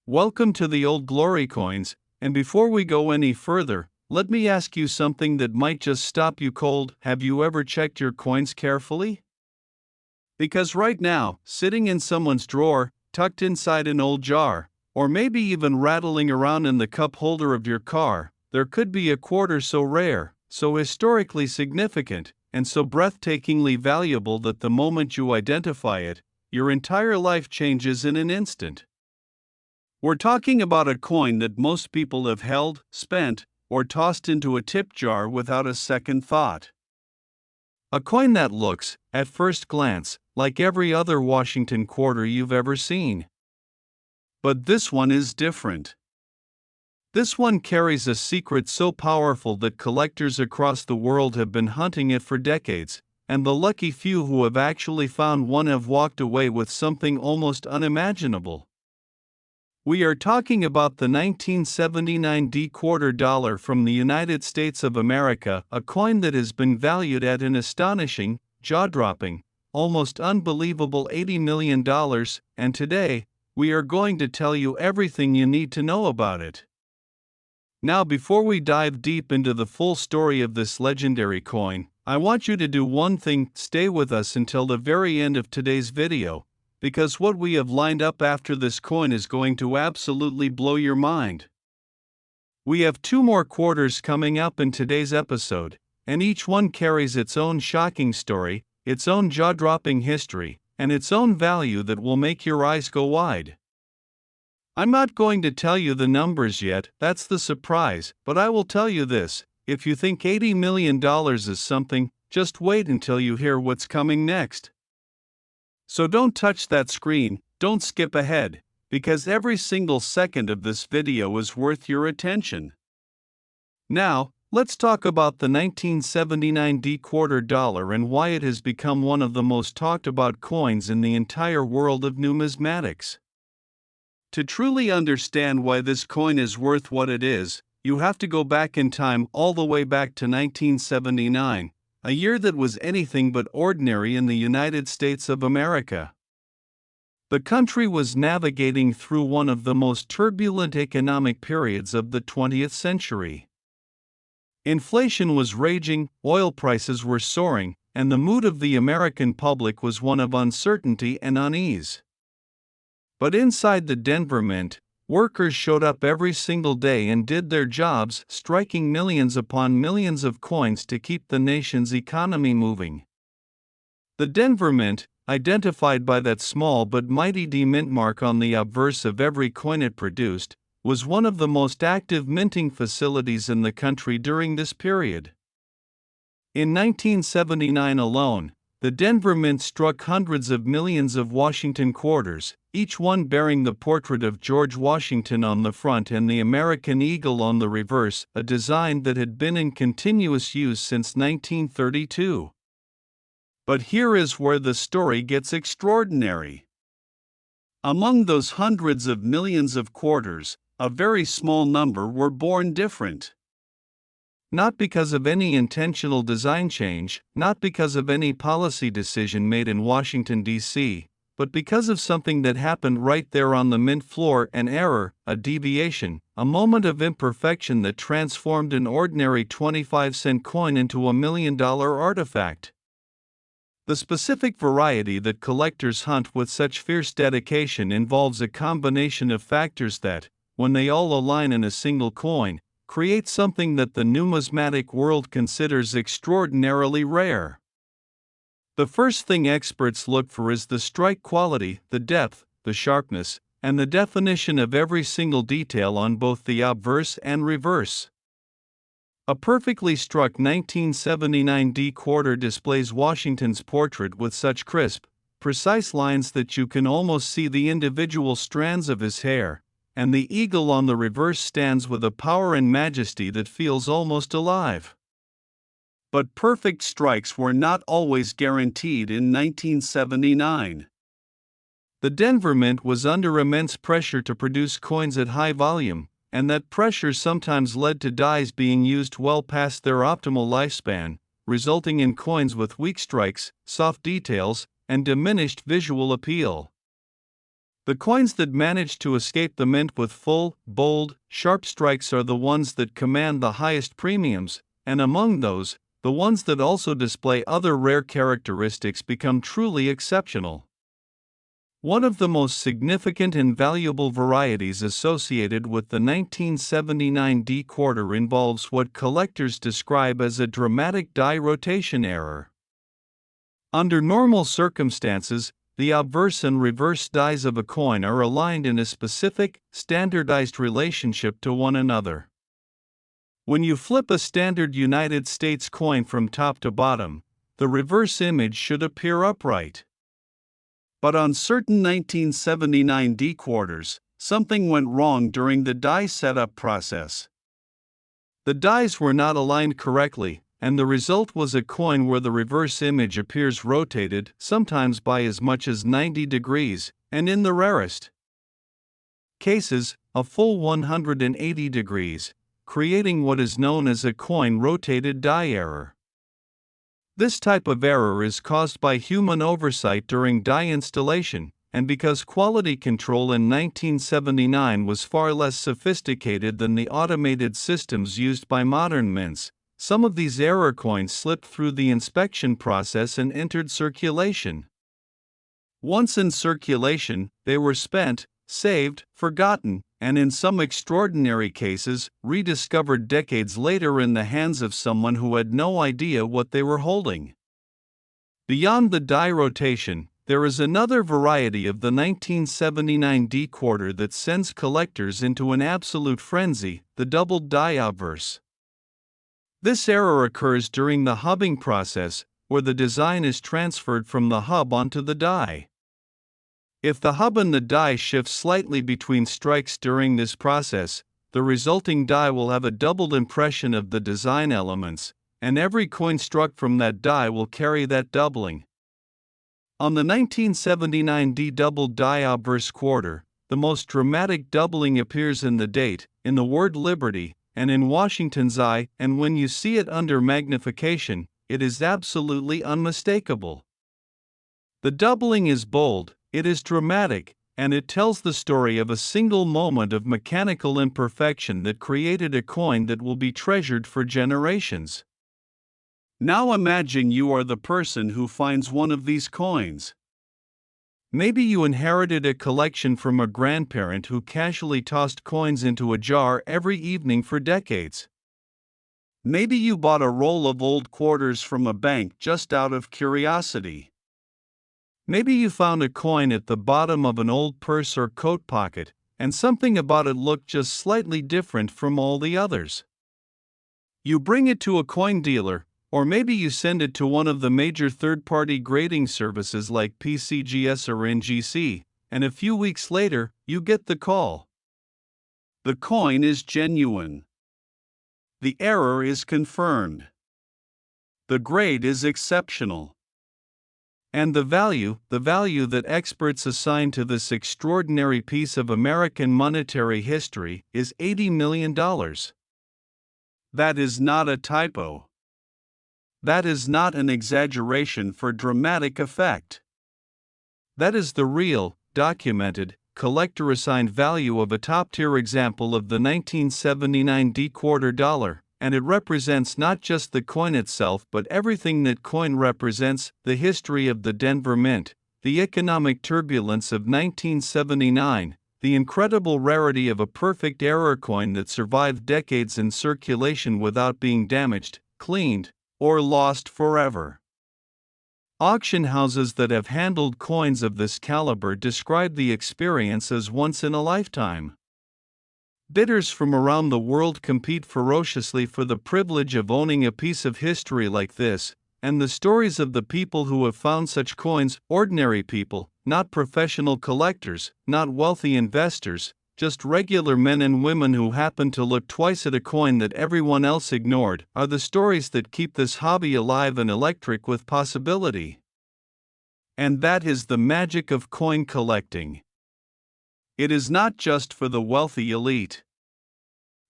Welcome to the Old Glory Coins, and before we go any further, let me ask you something that might just stop you cold. Have you ever checked your coins carefully? Because right now, sitting in someone's drawer, tucked inside an old jar, or maybe even rattling around in the cup holder of your car, there could be a quarter so rare, so historically significant, and so breathtakingly valuable that the moment you identify it, your entire life changes in an instant. We're talking about a coin that most people have held, spent, or tossed into a tip jar without a second thought. A coin that looks, at first glance, like every other Washington quarter you've ever seen. But this one is different. This one carries a secret so powerful that collectors across the world have been hunting it for decades, and the lucky few who have actually found one have walked away with something almost unimaginable. We are talking about the 1979 quarter dollar from the United States of America, a coin that has been valued at an astonishing, jaw-dropping, almost unbelievable $80 million, and today, we are going to tell you everything you need to know about it. Now, before we dive deep into the full story of this legendary coin, I want you to do one thing: stay with us until the very end of today's video, because what we have lined up after this coin is going to absolutely blow your mind. We have two more quarters coming up in today's episode, and each one carries its own shocking story, its own jaw-dropping history, and its own value that will make your eyes go wide. I'm not going to tell you the numbers yet, that's the surprise, but I will tell you this: if you think $80 million is something, just wait until you hear what's coming next. So don't touch that screen, don't skip ahead, because every single second of this video is worth your attention. Now, let's talk about the 1979 quarter dollar and why it has become one of the most talked about coins in the entire world of numismatics. To truly understand why this coin is worth what it is, you have to go back in time, all the way back to 1979. A year that was anything but ordinary in the United States of America. The country was navigating through one of the most turbulent economic periods of the 20th century. Inflation was raging, oil prices were soaring, and the mood of the American public was one of uncertainty and unease. But inside the Denver Mint, workers showed up every single day and did their jobs, striking millions upon millions of coins to keep the nation's economy moving. The Denver Mint, identified by that small but mighty D mint mark on the obverse of every coin it produced, was one of the most active minting facilities in the country during this period. In 1979 alone, the Denver Mint struck hundreds of millions of Washington quarters, each one bearing the portrait of George Washington on the front and the American eagle on the reverse, a design that had been in continuous use since 1932. But here is where the story gets extraordinary. Among those hundreds of millions of quarters, a very small number were born different. Not because of any intentional design change, not because of any policy decision made in Washington, D.C., but because of something that happened right there on the mint floor: an error, a deviation, a moment of imperfection that transformed an ordinary 25-cent coin into $1 million artifact. The specific variety that collectors hunt with such fierce dedication involves a combination of factors that, when they all align in a single coin, create something that the numismatic world considers extraordinarily rare. The first thing experts look for is the strike quality, the depth, the sharpness, and the definition of every single detail on both the obverse and reverse. A perfectly struck 1979 quarter displays Washington's portrait with such crisp, precise lines that you can almost see the individual strands of his hair, and the eagle on the reverse stands with a power and majesty that feels almost alive. But perfect strikes were not always guaranteed in 1979. The Denver Mint was under immense pressure to produce coins at high volume, and that pressure sometimes led to dies being used well past their optimal lifespan, resulting in coins with weak strikes, soft details, and diminished visual appeal. The coins that manage to escape the mint with full, bold, sharp strikes are the ones that command the highest premiums, and among those, the ones that also display other rare characteristics become truly exceptional. One of the most significant and valuable varieties associated with the 1979 D quarter involves what collectors describe as a dramatic die rotation error. Under normal circumstances, the obverse and reverse dies of a coin are aligned in a specific, standardized relationship to one another. When you flip a standard United States coin from top to bottom, the reverse image should appear upright. But on certain 1979 D quarters, something went wrong during the die setup process. The dies were not aligned correctly, and the result was a coin where the reverse image appears rotated, sometimes by as much as 90 degrees, and in the rarest cases, a full 180 degrees, creating what is known as a coin-rotated die error. This type of error is caused by human oversight during die installation, and because quality control in 1979 was far less sophisticated than the automated systems used by modern mints, some of these error coins slipped through the inspection process and entered circulation. Once in circulation, they were spent, saved, forgotten, and in some extraordinary cases, rediscovered decades later in the hands of someone who had no idea what they were holding. Beyond the die rotation, there is another variety of the 1979 D quarter that sends collectors into an absolute frenzy: the doubled die obverse. This error occurs during the hubbing process, where the design is transferred from the hub onto the die. If the hub and the die shift slightly between strikes during this process, the resulting die will have a doubled impression of the design elements, and every coin struck from that die will carry that doubling. On the 1979 D doubled die obverse quarter, the most dramatic doubling appears in the date, in the word Liberty, and in Washington's eye, and when you see it under magnification, it is absolutely unmistakable. The doubling is bold, it is dramatic, and it tells the story of a single moment of mechanical imperfection that created a coin that will be treasured for generations. Now imagine you are the person who finds one of these coins. Maybe you inherited a collection from a grandparent who casually tossed coins into a jar every evening for decades. Maybe you bought a roll of old quarters from a bank just out of curiosity. Maybe you found a coin at the bottom of an old purse or coat pocket, and something about it looked just slightly different from all the others. You bring it to a coin dealer, or maybe you send it to one of the major third-party grading services like PCGS or NGC, and a few weeks later, you get the call. The coin is genuine. The error is confirmed. The grade is exceptional. And the value that experts assign to this extraordinary piece of American monetary history, is $80 million. That is not a typo. That is not an exaggeration for dramatic effect. That is the real, documented, collector-assigned value of a top-tier example of the 1979 D quarter dollar, and it represents not just the coin itself but everything that coin represents: the history of the Denver Mint, the economic turbulence of 1979, the incredible rarity of a perfect error coin that survived decades in circulation without being damaged, cleaned, or lost forever. Auction houses that have handled coins of this caliber describe the experience as once in a lifetime. Bidders from around the world compete ferociously for the privilege of owning a piece of history like this, and the stories of the people who have found such coins, ordinary people, not professional collectors, not wealthy investors, just regular men and women who happen to look twice at a coin that everyone else ignored, are the stories that keep this hobby alive and electric with possibility. And that is the magic of coin collecting. It is not just for the wealthy elite.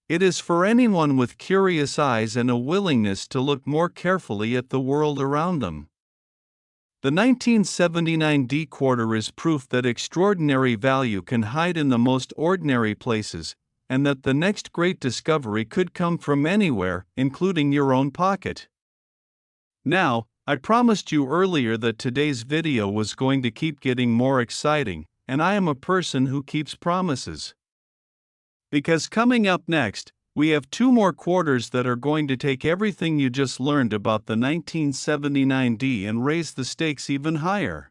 It is for anyone with curious eyes and a willingness to look more carefully at the world around them. The 1979 D quarter is proof that extraordinary value can hide in the most ordinary places, and that the next great discovery could come from anywhere, including your own pocket. Now, I promised you earlier that today's video was going to keep getting more exciting, and I am a person who keeps promises. Because coming up next, we have two more quarters that are going to take everything you just learned about the 1979 D and raise the stakes even higher.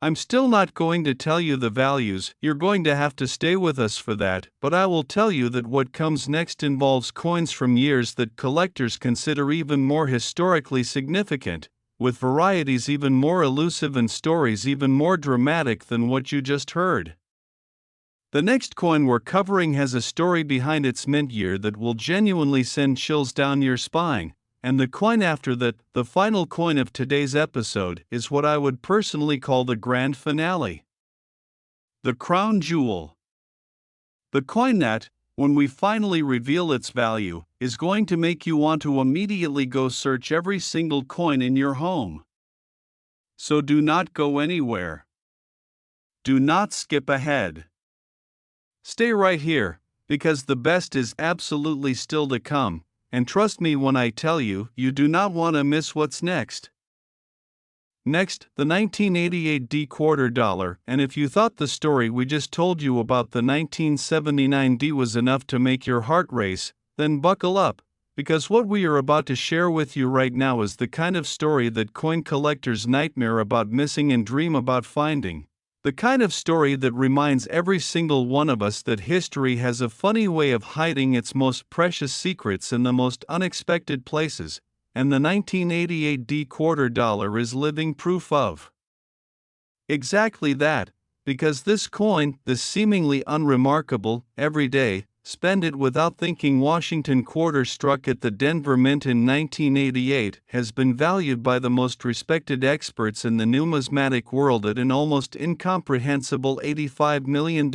I'm still not going to tell you the values, you're going to have to stay with us for that, but I will tell you that what comes next involves coins from years that collectors consider even more historically significant, with varieties even more elusive and stories even more dramatic than what you just heard. The next coin we're covering has a story behind its mint year that will genuinely send chills down your spine. And the coin after that, the final coin of today's episode, is what I would personally call the grand finale. The crown jewel. The coin that, when we finally reveal its value, is going to make you want to immediately go search every single coin in your home. So do not go anywhere. Do not skip ahead. Stay right here, because the best is absolutely still to come. And trust me when I tell you, you do not want to miss what's next. Next, the 1988 D quarter dollar, and if you thought the story we just told you about the 1979 D was enough to make your heart race, then buckle up, because what we are about to share with you right now is the kind of story that coin collectors nightmare about missing and dream about finding. The kind of story that reminds every single one of us that history has a funny way of hiding its most precious secrets in the most unexpected places, and the 1988 D quarter dollar is living proof of exactly that, because this coin, this seemingly unremarkable, everyday, spend it without thinking Washington quarter struck at the Denver Mint in 1988 has been valued by the most respected experts in the numismatic world at an almost incomprehensible $85 million,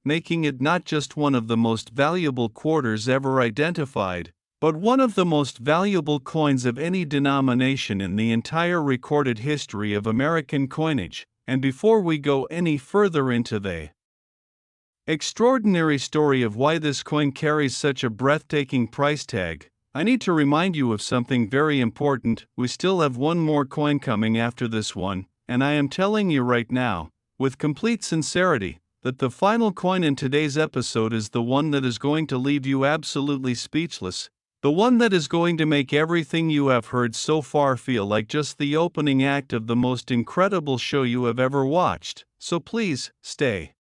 making it not just one of the most valuable quarters ever identified, but one of the most valuable coins of any denomination in the entire recorded history of American coinage. And before we go any further into the extraordinary story of why this coin carries such a breathtaking price tag, I need to remind you of something very important. We still have one more coin coming after this one, and I am telling you right now, with complete sincerity, that the final coin in today's episode is the one that is going to leave you absolutely speechless, the one that is going to make everything you have heard so far feel like just the opening act of the most incredible show you have ever watched, so please, stay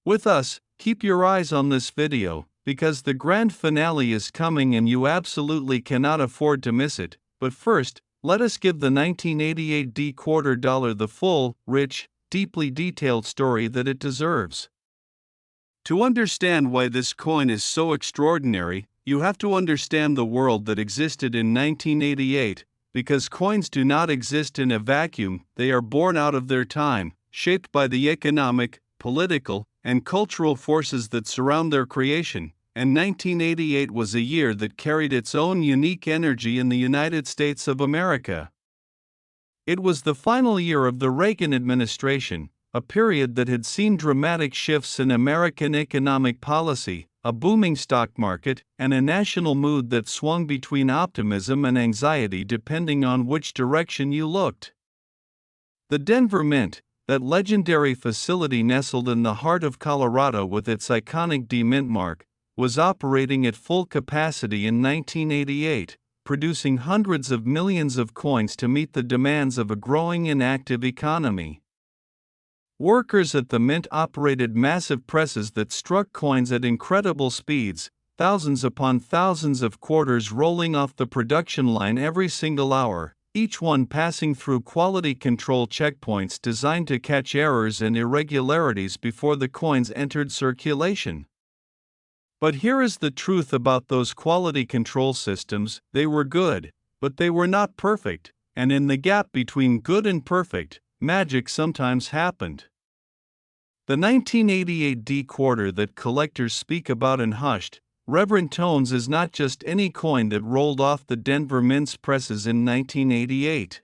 with us, keep your eyes on this video, because the grand finale is coming and you absolutely cannot afford to miss it. But first, let us give the 1988 D quarter dollar the full, rich, deeply detailed story that it deserves. To understand why this coin is so extraordinary, you have to understand the world that existed in 1988, because coins do not exist in a vacuum, they are born out of their time, shaped by the economic, political, and cultural forces that surround their creation, and 1988 was a year that carried its own unique energy in the United States of America. It was the final year of the Reagan administration, a period that had seen dramatic shifts in American economic policy, a booming stock market, and a national mood that swung between optimism and anxiety depending on which direction you looked. The Denver Mint, that legendary facility nestled in the heart of Colorado with its iconic D Mint mark, was operating at full capacity in 1988, producing hundreds of millions of coins to meet the demands of a growing and active economy. Workers at the Mint operated massive presses that struck coins at incredible speeds, thousands upon thousands of quarters rolling off the production line every single hour, each one passing through quality control checkpoints designed to catch errors and irregularities before the coins entered circulation. But here is the truth about those quality control systems: they were good, but they were not perfect, and in the gap between good and perfect, magic sometimes happened. The 1988 D quarter that collectors speak about in hushed, reverent tones is not just any coin that rolled off the Denver Mint's presses in 1988.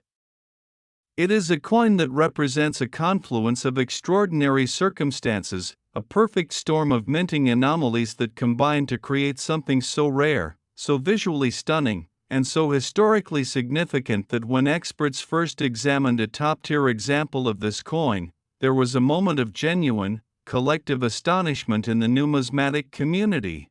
It is a coin that represents a confluence of extraordinary circumstances, a perfect storm of minting anomalies that combine to create something so rare, so visually stunning, and so historically significant that when experts first examined a top-tier example of this coin, there was a moment of genuine, collective astonishment in the numismatic community.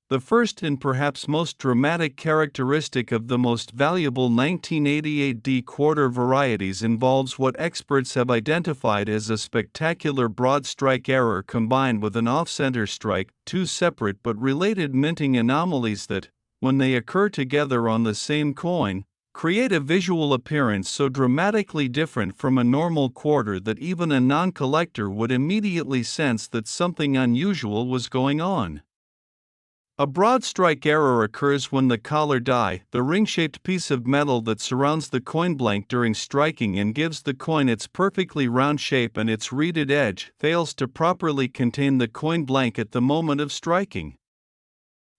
The first and perhaps most dramatic characteristic of the most valuable 1988D quarter varieties involves what experts have identified as a spectacular broad strike error combined with an off-center strike, two separate but related minting anomalies that, when they occur together on the same coin, create a visual appearance so dramatically different from a normal quarter that even a non-collector would immediately sense that something unusual was going on. A broad strike error occurs when the collar die, the ring-shaped piece of metal that surrounds the coin blank during striking and gives the coin its perfectly round shape and its reeded edge, fails to properly contain the coin blank at the moment of striking.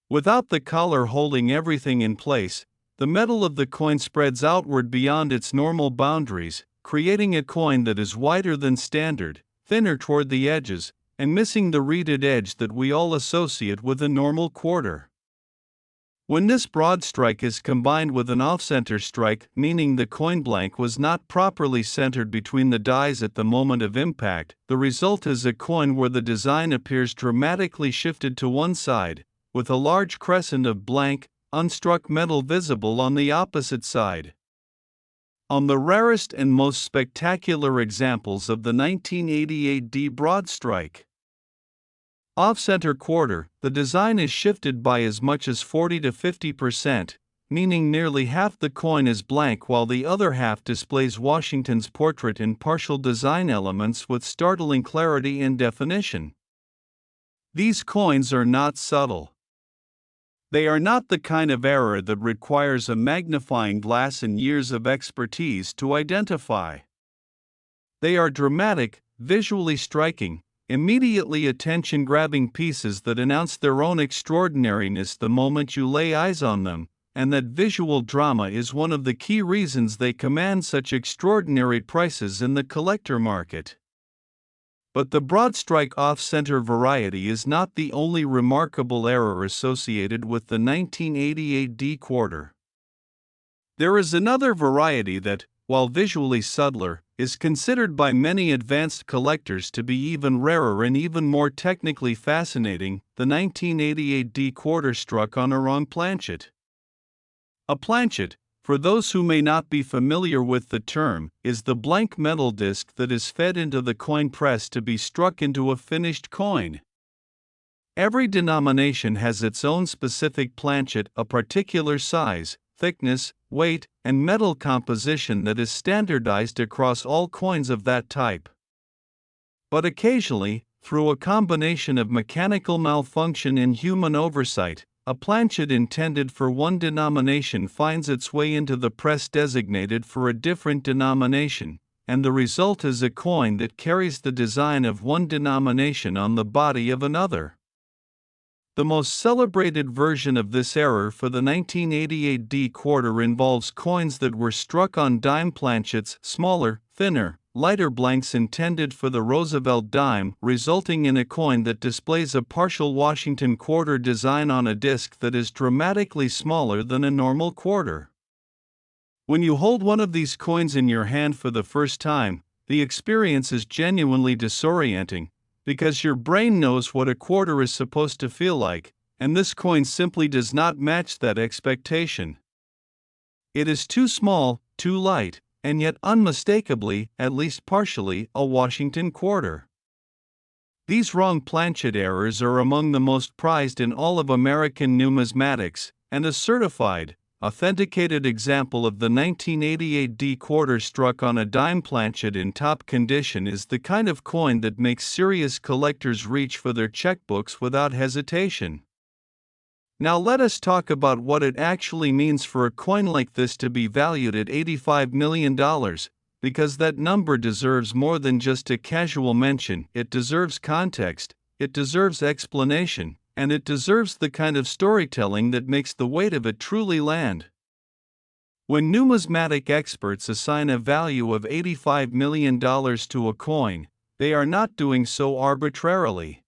Without the collar holding everything in place, the metal of the coin spreads outward beyond its normal boundaries, creating a coin that is wider than standard, thinner toward the edges, and missing the reeded edge that we all associate with a normal quarter. When this broad strike is combined with an off-center strike, meaning the coin blank was not properly centered between the dies at the moment of impact, the result is a coin where the design appears dramatically shifted to one side, with a large crescent of blank, unstruck metal visible on the opposite side. On the rarest and most spectacular examples of the 1988D broad strike off-center quarter, the design is shifted by as much as 40 to 50%, meaning nearly half the coin is blank while the other half displays Washington's portrait in partial design elements with startling clarity and definition. These coins are not subtle. They are not the kind of error that requires a magnifying glass and years of expertise to identify. They are dramatic, visually striking, immediately attention-grabbing pieces that announce their own extraordinariness the moment you lay eyes on them, and that visual drama is one of the key reasons they command such extraordinary prices in the collector market. But the broad strike off-center variety is not the only remarkable error associated with the 1988D quarter. There is another variety that, while visually subtler, is considered by many advanced collectors to be even rarer and even more technically fascinating, the 1988D quarter struck on a wrong planchet. A planchet, for those who may not be familiar with the term, is the blank metal disc that is fed into the coin press to be struck into a finished coin. Every denomination has its own specific planchet, a particular size, thickness, weight, and metal composition that is standardized across all coins of that type. But occasionally, through a combination of mechanical malfunction and human oversight, a planchet intended for one denomination finds its way into the press designated for a different denomination, and the result is a coin that carries the design of one denomination on the body of another. The most celebrated version of this error for the 1988D quarter involves coins that were struck on dime planchets, smaller, thinner, lighter blanks intended for the Roosevelt dime, resulting in a coin that displays a partial Washington quarter design on a disc that is dramatically smaller than a normal quarter. When you hold one of these coins in your hand for the first time, the experience is genuinely disorienting, because your brain knows what a quarter is supposed to feel like, and this coin simply does not match that expectation. It is too small, too light, and yet unmistakably, at least partially, a Washington quarter. These wrong planchet errors are among the most prized in all of American numismatics, and a certified, authenticated example of the 1988D quarter struck on a dime planchet in top condition is the kind of coin that makes serious collectors reach for their checkbooks without hesitation. Now let us talk about what it actually means for a coin like this to be valued at $85 million, because that number deserves more than just a casual mention. It deserves context, it deserves explanation, and it deserves the kind of storytelling that makes the weight of it truly land. When numismatic experts assign a value of $85 million to a coin, they are not doing so arbitrarily.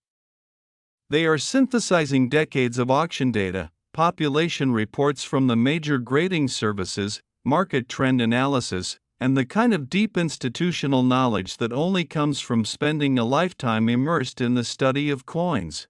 They are synthesizing decades of auction data, population reports from the major grading services, market trend analysis, and the kind of deep institutional knowledge that only comes from spending a lifetime immersed in the study of coins.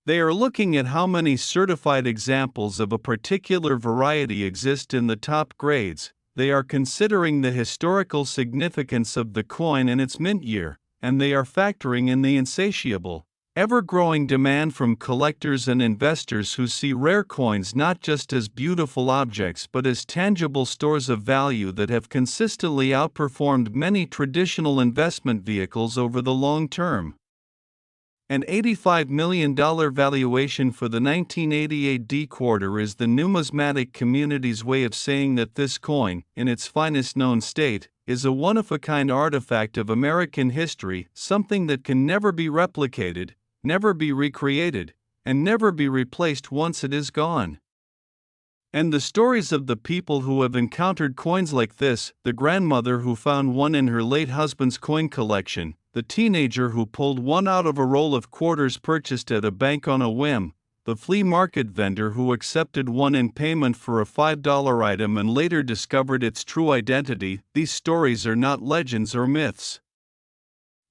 They are looking at how many certified examples of a particular variety exist in the top grades. They are considering the historical significance of the coin and its mint year, and they are factoring in the insatiable, ever-growing demand from collectors and investors who see rare coins not just as beautiful objects but as tangible stores of value that have consistently outperformed many traditional investment vehicles over the long term. An $85 million valuation for the 1988 D quarter is the numismatic community's way of saying that this coin, in its finest known state, is a one-of-a-kind artifact of American history, something that can never be replicated, never be recreated, and never be replaced once it is gone. And the stories of the people who have encountered coins like this, the grandmother who found one in her late husband's coin collection, the teenager who pulled one out of a roll of quarters purchased at a bank on a whim, the flea market vendor who accepted one in payment for a $5 item and later discovered its true identity, these stories are not legends or myths.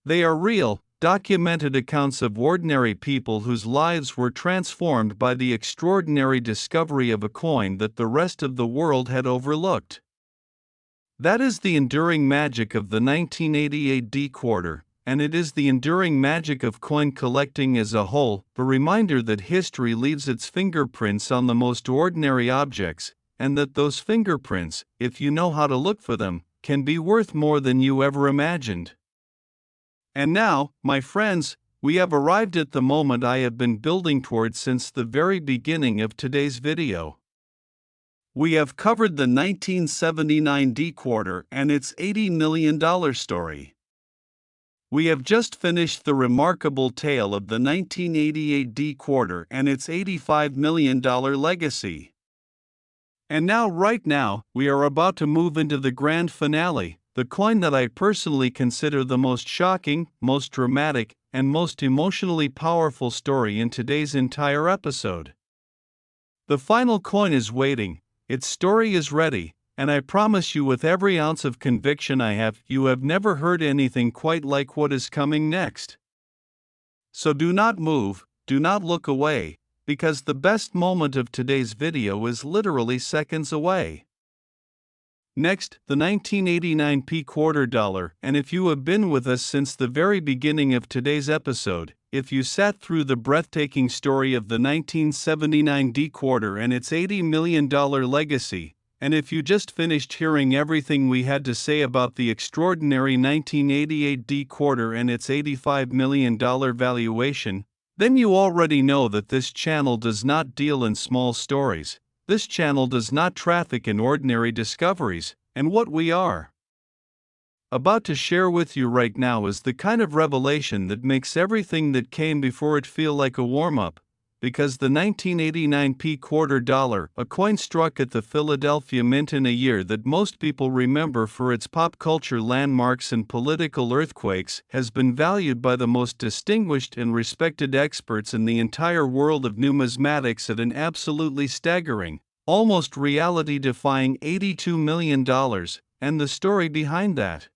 They are real, documented accounts of ordinary people whose lives were transformed by the extraordinary discovery of a coin that the rest of the world had overlooked. That is the enduring magic of the 1988 D quarter, and it is the enduring magic of coin collecting as a whole, the reminder that history leaves its fingerprints on the most ordinary objects, and that those fingerprints, if you know how to look for them, can be worth more than you ever imagined. And now, my friends, we have arrived at the moment I have been building towards since the very beginning of today's video. We have covered the 1979 D quarter and its $80 million story. We have just finished the remarkable tale of the 1988 D quarter and its $85 million legacy. And now, right now, we are about to move into the grand finale, the coin that I personally consider the most shocking, most dramatic, and most emotionally powerful story in today's entire episode. The final coin is waiting, its story is ready, and I promise you with every ounce of conviction I have, you have never heard anything quite like what is coming next. So do not move, do not look away, because the best moment of today's video is literally seconds away. Next, the 1989 P quarter dollar, and if you have been with us since the very beginning of today's episode, if you sat through the breathtaking story of the 1979 D quarter and its $80 million legacy, and if you just finished hearing everything we had to say about the extraordinary 1988 D quarter and its $85 million valuation, then you already know that this channel does not deal in small stories. This channel does not traffic in ordinary discoveries, and what we are about to share with you right now is the kind of revelation that makes everything that came before it feel like a warm-up, because the 1989 P quarter dollar, a coin struck at the Philadelphia Mint in a year that most people remember for its pop culture landmarks and political earthquakes, has been valued by the most distinguished and respected experts in the entire world of numismatics at an absolutely staggering, almost reality-defying $82 million, and the story behind that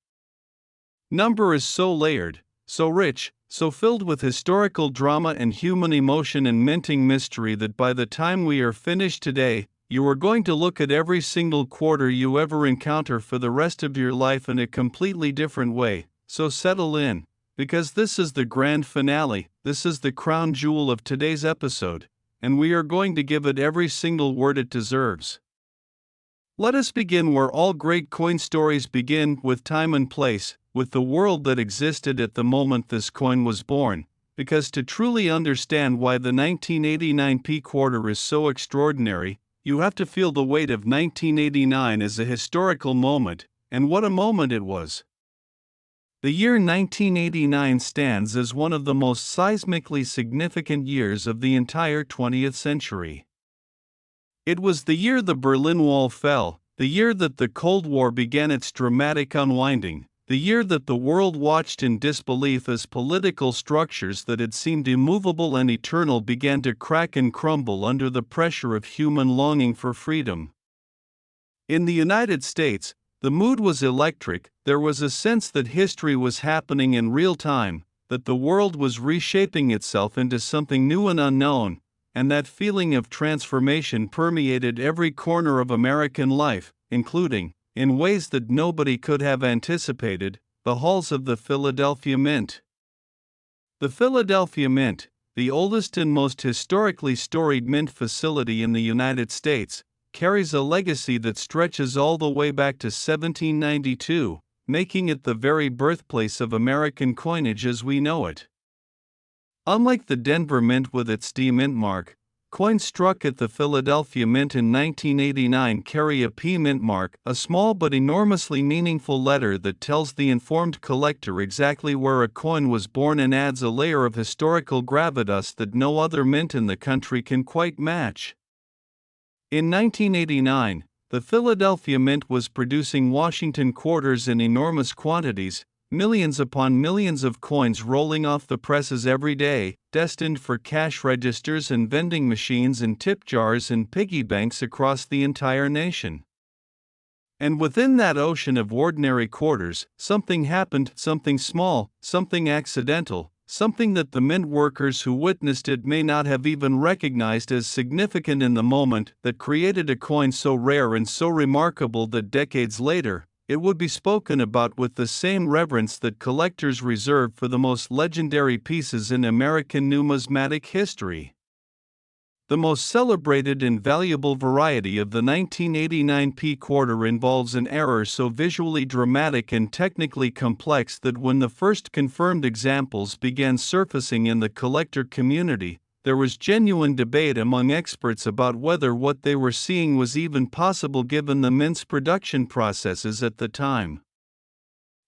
number is so layered, so rich, so filled with historical drama and human emotion and minting mystery that by the time we are finished today, you are going to look at every single quarter you ever encounter for the rest of your life in a completely different way. So settle in, because this is the grand finale, this is the crown jewel of today's episode, and we are going to give it every single word it deserves. Let us begin where all great coin stories begin, with time and place, with the world that existed at the moment this coin was born, because to truly understand why the 1989 P quarter is so extraordinary, you have to feel the weight of 1989 as a historical moment, and what a moment it was. The year 1989 stands as one of the most seismically significant years of the entire 20th century. It was the year the Berlin Wall fell, The year that the Cold War began its dramatic unwinding, the year that the world watched in disbelief as political structures that had seemed immovable and eternal began to crack and crumble under the pressure of human longing for freedom. In the United States, the mood was electric. There was a sense that history was happening in real time, that the world was reshaping itself into something new and unknown, and that feeling of transformation permeated every corner of American life, including, in ways that nobody could have anticipated, the halls of the Philadelphia Mint. The Philadelphia Mint, the oldest and most historically storied mint facility in the United States, carries a legacy that stretches all the way back to 1792, making it the very birthplace of American coinage as we know it. Unlike the Denver Mint with its D Mint mark, coins struck at the Philadelphia Mint in 1989 carry a P Mint mark, a small but enormously meaningful letter that tells the informed collector exactly where a coin was born and adds a layer of historical gravitas that no other mint in the country can quite match. In 1989, the Philadelphia Mint was producing Washington quarters in enormous quantities, millions upon millions of coins rolling off the presses every day, destined for cash registers and vending machines and tip jars and piggy banks across the entire nation. And within that ocean of ordinary quarters, something happened, something small, something accidental, something that the mint workers who witnessed it may not have even recognized as significant in the moment, that created a coin so rare and so remarkable that decades later, it would be spoken about with the same reverence that collectors reserve for the most legendary pieces in American numismatic history. The most celebrated and valuable variety of the 1989 P quarter involves an error so visually dramatic and technically complex that when the first confirmed examples began surfacing in the collector community, there was genuine debate among experts about whether what they were seeing was even possible given the mint's production processes at the time.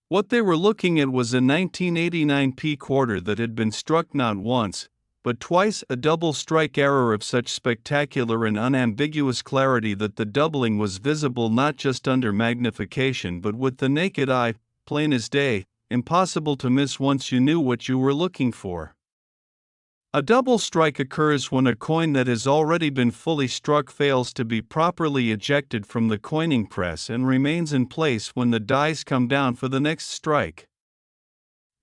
What they were looking at was a 1989 P quarter that had been struck not once, but twice, a double strike error of such spectacular and unambiguous clarity that the doubling was visible not just under magnification but with the naked eye, plain as day, impossible to miss once you knew what you were looking for. A double strike occurs when a coin that has already been fully struck fails to be properly ejected from the coining press and remains in place when the dies come down for the next strike.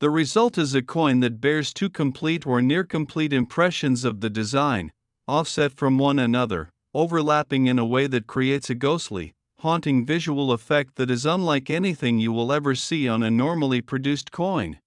The result is a coin that bears two complete or near-complete impressions of the design, offset from one another, overlapping in a way that creates a ghostly, haunting visual effect that is unlike anything you will ever see on a normally produced coin.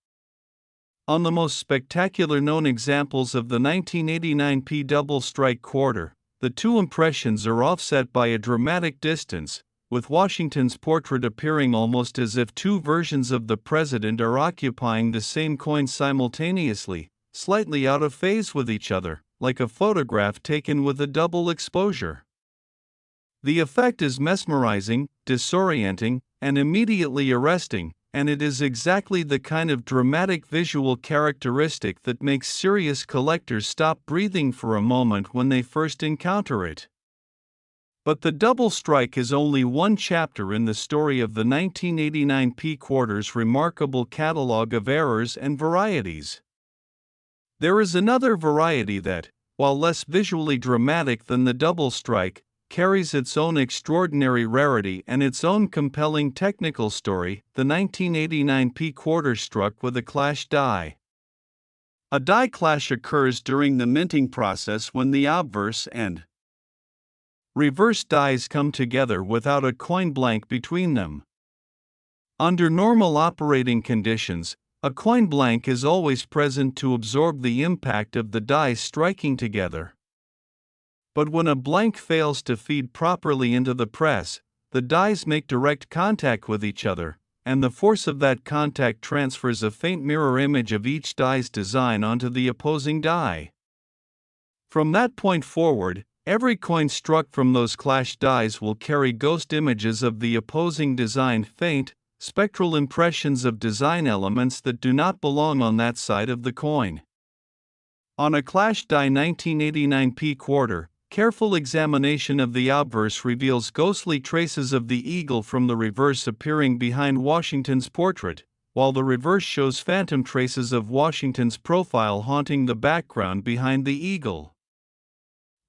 On the most spectacular known examples of the 1989 P double strike quarter, the two impressions are offset by a dramatic distance, with Washington's portrait appearing almost as if two versions of the president are occupying the same coin simultaneously, slightly out of phase with each other, like a photograph taken with a double exposure. The effect is mesmerizing, disorienting, and immediately arresting, and it is exactly the kind of dramatic visual characteristic that makes serious collectors stop breathing for a moment when they first encounter it. But the double strike is only one chapter in the story of the 1989 P quarter's remarkable catalog of errors and varieties. There is another variety that, while less visually dramatic than the double strike, carries its own extraordinary rarity and its own compelling technical story, the 1989 P quarter struck with a clash die. A die clash occurs during the minting process when the obverse and reverse dies come together without a coin blank between them. Under normal operating conditions, a coin blank is always present to absorb the impact of the dies striking together. But when a blank fails to feed properly into the press, the dies make direct contact with each other, and the force of that contact transfers a faint mirror image of each die's design onto the opposing die. From that point forward, every coin struck from those clashed dies will carry ghost images of the opposing design, faint, spectral impressions of design elements that do not belong on that side of the coin. On a clashed die 1989 P quarter, Careful examination of the obverse reveals ghostly traces of the eagle from the reverse appearing behind Washington's portrait, while the reverse shows phantom traces of Washington's profile haunting the background behind the eagle.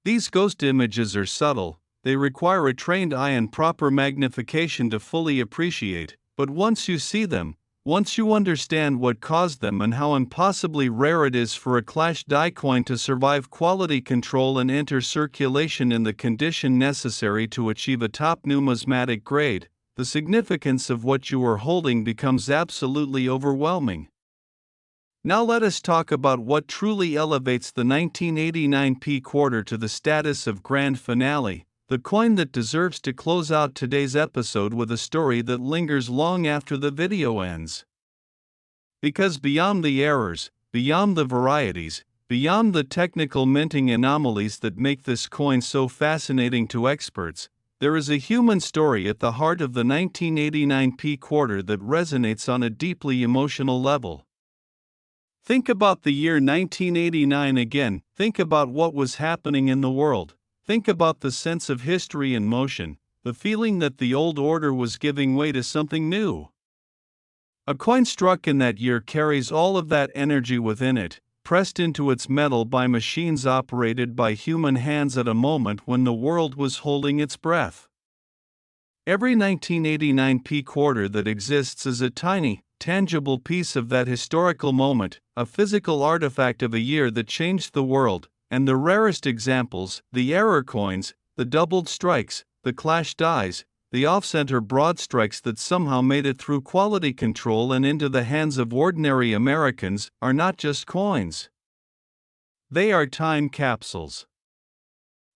These ghost images are subtle, they require a trained eye and proper magnification to fully appreciate, but once you see them, once you understand what caused them and how impossibly rare it is for a clash die coin to survive quality control and enter circulation in the condition necessary to achieve a top numismatic grade, the significance of what you are holding becomes absolutely overwhelming. Now let us talk about what truly elevates the 1989 P quarter to the status of grand finale, the coin that deserves to close out today's episode with a story that lingers long after the video ends. Because beyond the errors, beyond the varieties, beyond the technical minting anomalies that make this coin so fascinating to experts, there is a human story at the heart of the 1989 P quarter that resonates on a deeply emotional level. Think about the year 1989 again, think about what was happening in the world. Think about the sense of history in motion, the feeling that the old order was giving way to something new. A coin struck in that year carries all of that energy within it, pressed into its metal by machines operated by human hands at a moment when the world was holding its breath. Every 1989 P quarter that exists is a tiny, tangible piece of that historical moment, a physical artifact of a year that changed the world. And the rarest examples, the error coins, the doubled strikes, the clash dies, the off-center broad strikes that somehow made it through quality control and into the hands of ordinary Americans, are not just coins. They are time capsules.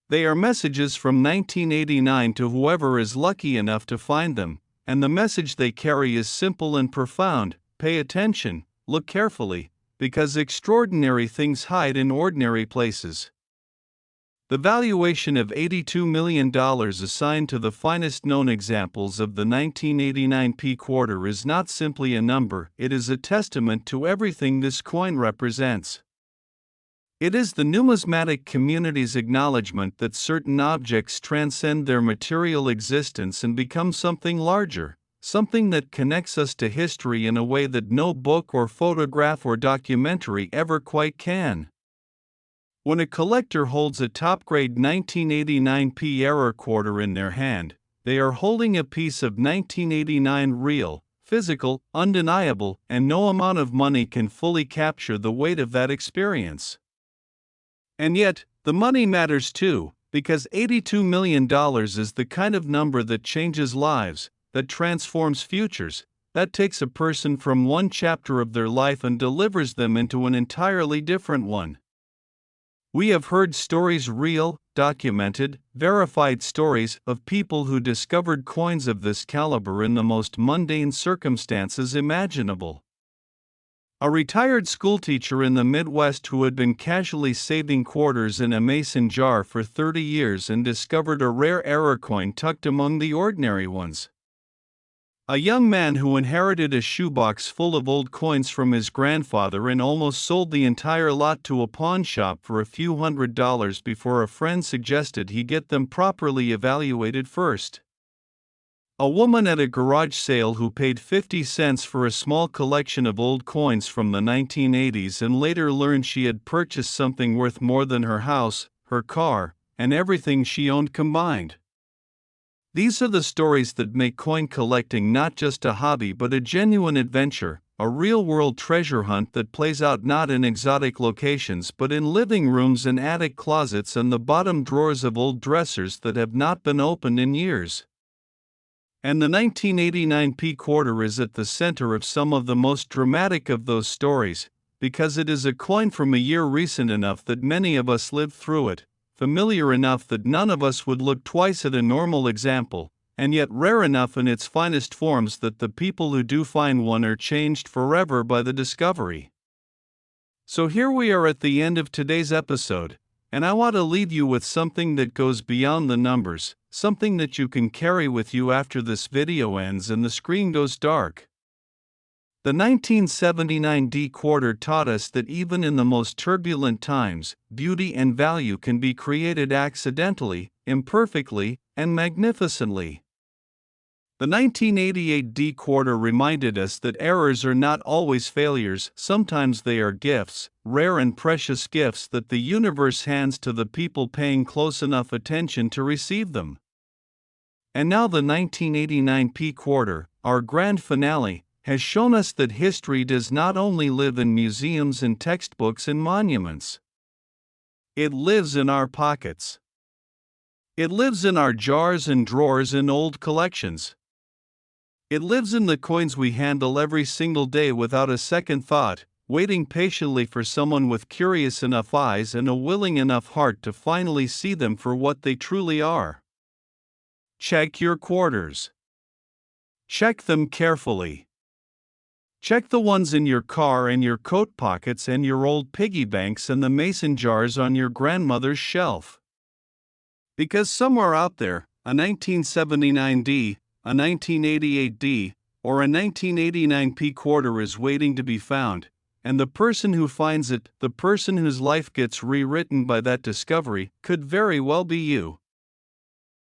They are messages from 1989 to whoever is lucky enough to find them, and the message they carry is simple and profound: pay attention, look carefully, because extraordinary things hide in ordinary places. The valuation of $82 million assigned to the finest known examples of the 1989 P quarter is not simply a number, it is a testament to everything this coin represents. It is the numismatic community's acknowledgement that certain objects transcend their material existence and become something larger, something that connects us to history in a way that no book or photograph or documentary ever quite can. When a collector holds a top-grade 1989 P error quarter in their hand, they are holding a piece of 1989 real, physical, undeniable, and no amount of money can fully capture the weight of that experience. And yet, the money matters too, because $82 million is the kind of number that changes lives, that transforms futures, that takes a person from one chapter of their life and delivers them into an entirely different one. We have heard stories, real, documented, verified stories, of people who discovered coins of this caliber in the most mundane circumstances imaginable. A retired schoolteacher in the Midwest who had been casually saving quarters in a mason jar for 30 years and discovered a rare error coin tucked among the ordinary ones. A young man who inherited a shoebox full of old coins from his grandfather and almost sold the entire lot to a pawn shop for a few $100s before a friend suggested he get them properly evaluated first. A woman at a garage sale who paid 50 cents for a small collection of old coins from the 1980s and later learned she had purchased something worth more than her house, her car, and everything she owned combined. These are the stories that make coin collecting not just a hobby but a genuine adventure, a real-world treasure hunt that plays out not in exotic locations but in living rooms and attic closets and the bottom drawers of old dressers that have not been opened in years. And the 1989 P quarter is at the center of some of the most dramatic of those stories, because it is a coin from a year recent enough that many of us lived through it, familiar enough that none of us would look twice at a normal example, and yet rare enough in its finest forms that the people who do find one are changed forever by the discovery. So here we are at the end of today's episode, and I want to leave you with something that goes beyond the numbers, something that you can carry with you after this video ends and the screen goes dark. The 1979 D quarter taught us that even in the most turbulent times, beauty and value can be created accidentally, imperfectly, and magnificently. The 1988 D quarter reminded us that errors are not always failures, sometimes they are gifts, rare and precious gifts that the universe hands to the people paying close enough attention to receive them. And now the 1989 P quarter, our grand finale, has shown us that history does not only live in museums and textbooks and monuments. It lives in our pockets. It lives in our jars and drawers and old collections. It lives in the coins we handle every single day without a second thought, waiting patiently for someone with curious enough eyes and a willing enough heart to finally see them for what they truly are. Check your quarters. Check them carefully. Check the ones in your car and your coat pockets and your old piggy banks and the mason jars on your grandmother's shelf. Because somewhere out there, a 1979 D, a 1988 D, or a 1989 P quarter is waiting to be found, and the person who finds it, the person whose life gets rewritten by that discovery, could very well be you.